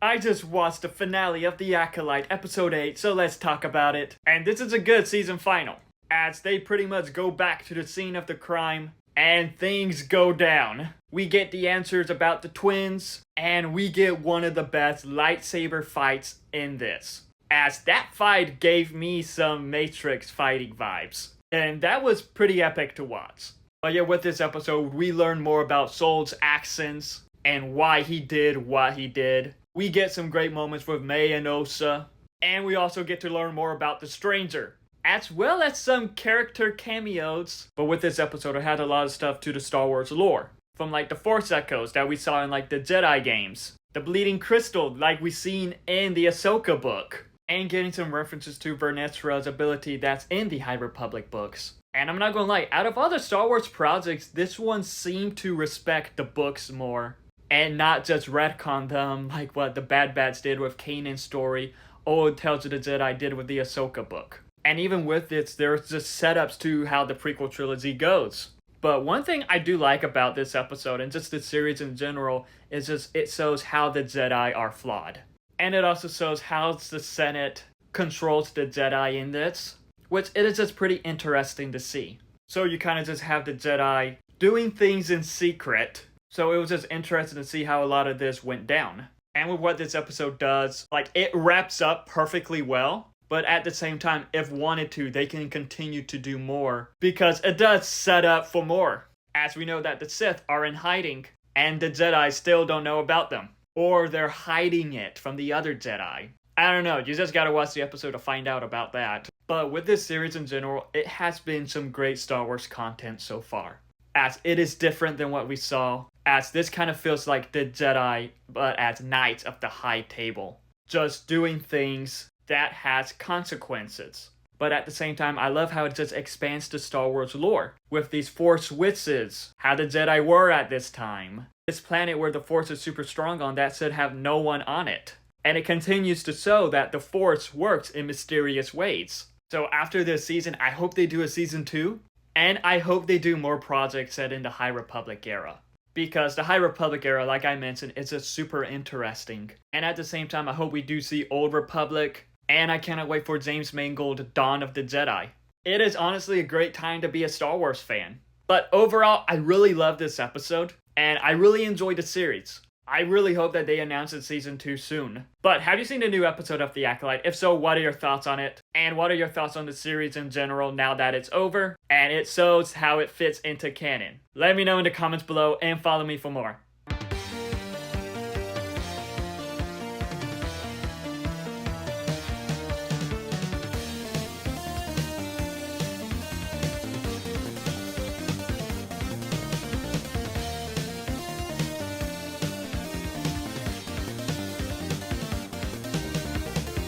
I just watched the finale of The Acolyte, episode 8, so let's talk about it. And this is a good season final, as they pretty much go back to the scene of the crime, and things go down. We get the answers about the twins, and we get one of the best lightsaber fights in this. As that fight gave me some Matrix fighting vibes. And that was pretty epic to watch. But yeah, with this episode, we learn more about Soul's accents, and why he did what he did. We get some great moments with May and Osa, and we also get to learn more about the Stranger, as well as some character cameos. But with this episode, it had a lot of stuff to the Star Wars lore, from like the Force echoes that we saw in like the Jedi games, the bleeding crystal like we seen in the Ahsoka book, and getting some references to Vernetra's ability that's in the High Republic books. And I'm not gonna lie, out of other Star Wars projects, this one seemed to respect the books more, and not just retcon them like what the Bad Batch did with Kanan's story, or Tales of the Jedi did with the Ahsoka book. And even with this, there's just setups to how the prequel trilogy goes. But one thing I do like about this episode, and just the series in general, is just it shows how the Jedi are flawed. And it also shows how the Senate controls the Jedi in this, which it is just pretty interesting to see. So you kind of just have the Jedi doing things in secret. So it was just interesting to see how a lot of this went down. And with what this episode does, like, it wraps up perfectly well. But at the same time, if wanted to, they can continue to do more, because it does set up for more. As we know that the Sith are in hiding, and the Jedi still don't know about them. Or they're hiding it from the other Jedi. I don't know, you just gotta watch the episode to find out about that. But with this series in general, it has been some great Star Wars content so far, as it is different than what we saw, as this kind of feels like the Jedi, but as Knights of the High Table. Just doing things that has consequences. But at the same time, I love how it just expands the Star Wars lore, with these Force witches, how the Jedi were at this time. This planet where the Force is super strong on that should have no one on it. And it continues to show that the Force works in mysterious ways. So after this season, I hope they do a season 2. And I hope they do more projects set in the High Republic era. Because the High Republic era, like I mentioned, is just super interesting. And at the same time, I hope we do see Old Republic. And I cannot wait for James Mangold, Dawn of the Jedi. It is honestly a great time to be a Star Wars fan. But overall, I really love this episode. And I really enjoyed the series. I really hope that they announce it season 2 soon. But have you seen the new episode of The Acolyte? If so, what are your thoughts on it? And what are your thoughts on the series in general now that it's over? And it shows how it fits into canon. Let me know in the comments below and follow me for more.